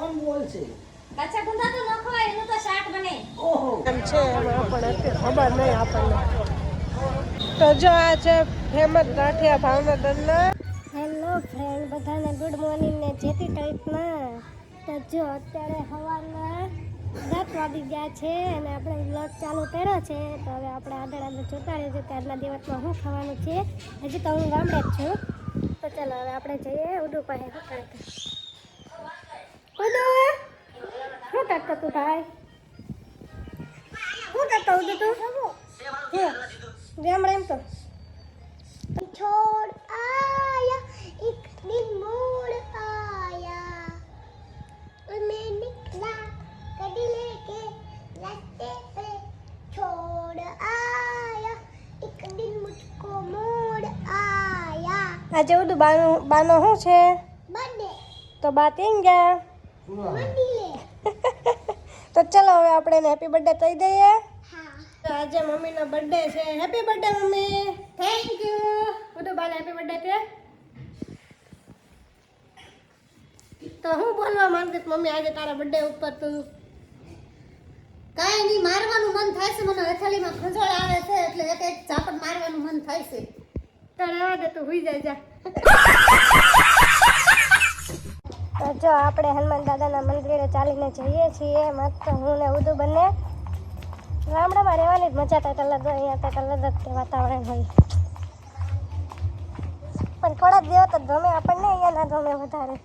કોણ બોલશે? કાચા ગુંદા તો ન ખવાય, એનું તો શાક બને. ઓહો એમ છે એમાં પણ ખબર નહીં આપણને. તો જો આ છે ફેમસ ગાંઠિયા ભાવનગરના. હેલો ફ્રેન્ડ, બધાને ગુડ મોર્નિંગ ને જેથી ટાઈપમાં. તો જો અત્યારે સવારના 10 વાગી ગયા છે અને આપણે વ્લોગ ચાલુ કર્યો છે. તો હવે આપણે આગળ જોતા રહીશું કે આજના દિવસમાં શું ખાવાનું છે. હજી તો હું ગામડે જ છું. તો ચાલો હવે આપણે જઈએ ઉડુ પાસે. ઉડુ શું કરતો તું ભાઈ? શું કરતો ઉડુ તું? ગામડે એમ તો छोड़ आया एक दिन मोड़ आया और मैं निकला कड़ी लेके रास्ते पे छोड़ आया एक दिन मुझको मोड़ आया. આજે ઉડુ બાનો શું છે? બર્થડે. તો બા કેમ ગયા? મંદિરે. તો ચલો હવે આપણે એને હેપી બર્થડે કહી દઈએ. આજે મમ્મીનો બર્થડે છે. Happy birthday mummy. Thank you. ઉડુ બાને હેપી બર્થડે કે. તો હું બોલવા માંગતી મમ્મી આજે તારા બર્થડે ઉપર તું? કાંઈ નહીં, મારવાનું મન થાય છે. મને હથેળીમાં ખંજોળ આવે છે એટલે એક એક ઝાપટ મારવાનું મન થાય છે. તો રહેવા દે, તું હુઈ જાય જા. તો જો આપણે હનુમાન દાદાના મંદિરે ચાલીને જઈએ છીએ. મસ્ત હું ને ઉડુ બંને. ગામડામાં રહેવાની જ મજા કંઈક અલગ હોય. અહીંયા કંઈક અલગ જ વાતાવરણ હોય. પણ થોડા દિવસ જ ગમે આપણને, અહીંયા ના ગમે વધારે.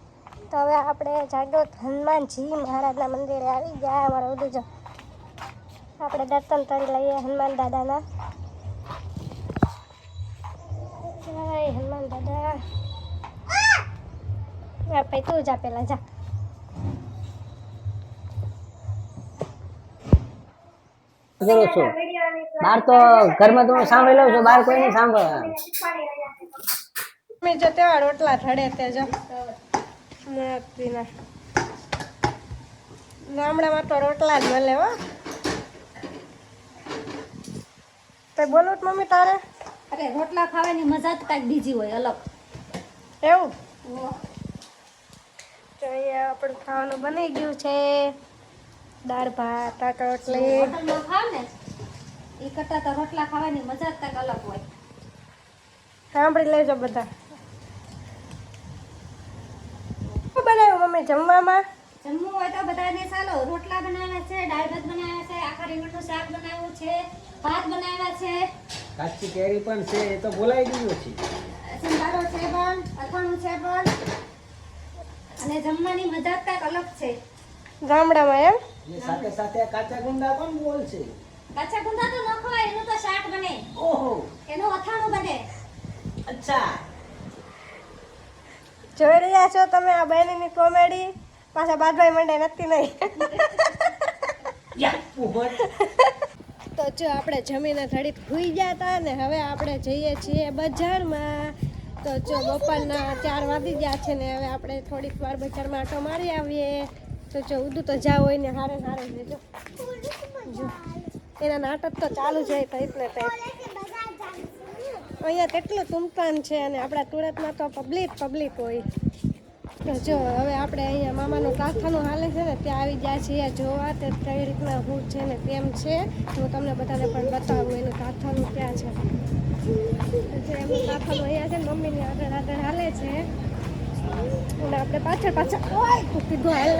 તો હવે આપણે જાગૃત હનુમાનજી મહારાજના મંદિરે આવી ગયા. અમારા ઉડુ જો આપણે દર્શન કરી લઈએ હનુમાન દાદાના. જય હનુમાન દાદા. ભાઈ તું જા પેલા જા. કરો છો બાર તો ઘરમાં તો હું સાંભળી લઉં છું, બહાર કોઈ નહીં સાંભળે. મેં જો તેવા રોટલા થડે તે જો ગામડામાં તો રોટલા જ મળે હો. તો બોલું મમ્મી તારે? અરે રોટલા ખાવાની મજા જ કાંઈક બીજી હોય, અલગ. એવું તો અહીંયા આપણું ખાવાનું બની ગયું છે. દાળ ભાત, રોટલી. હોટલમાં ખાવ ને એ કરતાં તો રોટલા ખાવાની મજા જ કાંઈક અલગ હોય. સાંભળી લેજો બધા. શું બનાવ્યું મમ્મી જમવામાં? જમવું હોય તો બધાને ચાલો. રોટલા બનાવ્યા છે, દાળ ભાત બનાવ્યા છે, આખા રીંગણનું શાક બનાવ્યું છે, ભાત બનાવ્યા છે, કાચી કેરી પણ છે, એ તો બોલાઈ ગયું છે. સિંગારો છે પણ, અથાણું છે પણ. અને જમવાની મજા જ કાંઈક અલગ છે ગામડામાં એમ. અને સાથે સાથે કાચા ગુંદા કોણ બોલશે? કાચા ગુંદા તો ન ખવાય, એનું તો શાક બને. ઓહો એનું અથાણું બને. અચ્છા. જોઈ રહ્યા છો તમે આ બહેનની કોમેડી? પાછા બાદભાઈ મંડે નથી નહીં. તો જો આપણે જમીને ઘડીક ખુઈ ગયા હતા ને હવે આપણે જઈએ છીએ બજારમાં. તો જો બપોરના 4 વાગી ગયા છે ને હવે આપણે થોડીક વાર બજારમાં આટો મારી આવીએ. તો જો ઉડુ તો જા હોય ને હારે હારે જો એના નાટક તો ચાલુ જ હોય કંઈક ને કંઈક. અહીંયા કેટલું તુમતાન છે અને આપણા સુરતમાં તો પબ્લિક હોય. તો જો હવે આપણે અહીંયા મામાનું કારખાનું હાલે છે ને ત્યાં આવી ગયા છીએ જોવા તે કઈ રીતના હું છે ને કેમ છે. હું તમને બધાને પણ બતાવું એનું કારખાનું ક્યાં છે. એમનું કારખાનું અહીંયા છે ને મમ્મીની આગળ હાલે છે અને આપણે પાછળ કીધું હાલ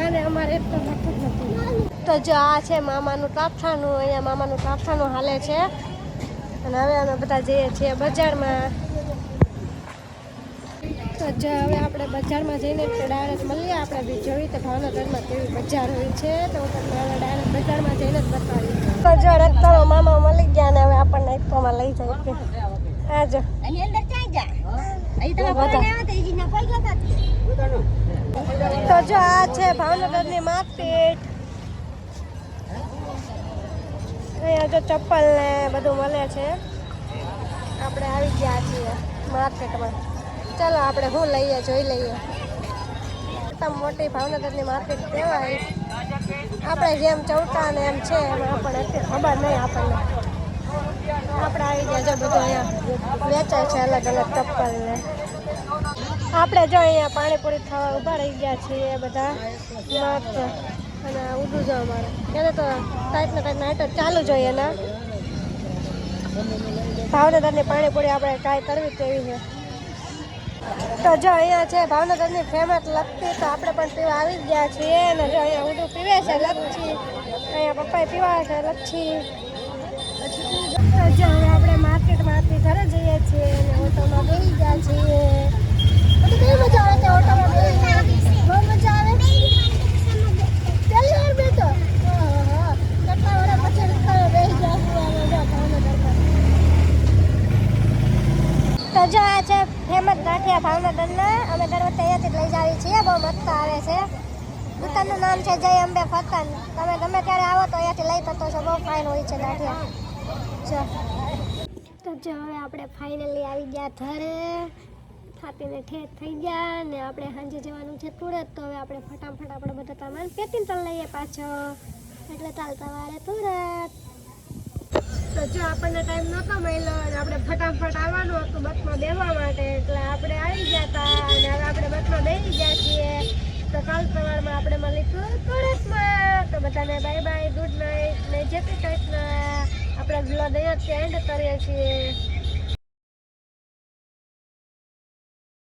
અને અમારે એક તો નથી નથી. તો જો આ છે મામાનું કારખાનું. અહીંયા મામાનું કારખાનું હાલે છે અને હવે અમે બધા જઈએ છીએ બજારમાં. તો જો હવે આપણે બજારમાં જઈને ડાયરેક્ટ મળીએ. આપણે બી જોઈ તો ભાવનગરમાં કેવી બજાર હોય છે તો હું તમને હવે ડાયરેક્ટ બજારમાં જઈને જ બતાવી. તો જો રસ્તામાં મામા મળી ગયા ને હવે આપણને એકમાં લઈ જાય કે આ જો એની અંદર ક્યાં જાય? અહીં તમે ફોન આવ્યો તો એજીના પૈસા તો જો આ છે ભાવનગરની માર્કેટ. અહીંયા જો ચપ્પલ ને બધું મળે છે. આપણે આવી ગયા છીએ માર્કેટમાં. ચાલો આપણે શું લઈએ જોઈ લઈએ. મોટી ભાવનગરની માર્કેટ કહેવાય. આપણે જેમ ચૌટા ને એમ છે એમાં પણ એટલી ખબર નહીં આપણને. આપણે આવી ગયા જો બધું અહીંયા વેચાય છે અલગ અલગ ચપ્પલ ને. આપણે જો અહીંયા પાણીપુરી ખાવા ઊભા રહી ગયા છીએ બધા મસ્ત. અને ઉડું જો અમારે એને તો કાંઈક ને કાંઈક નાટક ચાલુ જોઈએ એના. ભાવનગરની પાણીપુરી આપણે ટ્રાય કરવી તેવી છે. તો જો અહીંયા છે ભાવનગરની ફેમસ લચ્છી, તો આપણે પણ પીવા આવી જ ગયા છીએ. અને જો અહીંયા ઉડું પીવે છે લચ્છી, અહીંયા પપ્પાએ પીવા છે લચ્છી. તો જો હવે આપણે માર્કેટમાંથી ઘરે જઈએ છીએ અને ઓટોમાં બેસી ગયા છીએ. તો કેવી મજા આવે છે ઓટોમાં બેસીને? બહુ મજા આવે. પહેલી વાર બેઠો કેટલા વર્ષ પછી બેસી ગયા છીએ અમે જો ભાવનગરમાં. તો જો આ છે ફેમસ ગાંઠિયા ભાવનગરના. અમે દર વખતે અહીંયાથી જ લઈ જાવી છીએ. બહુ મસ્ત આવે છે. દુકાનનું નામ છે જય અંબે ફતન. તમે ગમે ત્યારે આવો તો અહીંયાથી લઈ શકો છો. બહુ ફાઇન હોય છે ગાંઠિયા. જો તો જો હવે આપણે ફાઇનલી આવી ગયા ઘરે. થાપીને ઠેઠ થઈ ગયા ને આપણે સાંજે જવાનું છે સુરત. તો હવે આપણે ફટાફટ આપણે બધા સામાન પેકિંગ કરી લઈએ પાછો, એટલે ચાલતા વારે સુરત. તો જો આપણને ટાઈમ નહોતો મળ્યો અને આપણે ફટાફટ આવવાનું હતું બસમાં બેસવા માટે, એટલે આપણે આવી ગયા હતા. અને હવે આપણે બસમાં બેસી ગયા છીએ. તો કાલ સવારમાં આપણે મળીશું સુરતમાં. તો બધાને બાય બાય, ગુડ નાઇટ ને જય શ્રી કૃષ્ણ. આપણે બ્લોગ અહીંયા એન્ડ કરીએ છીએ.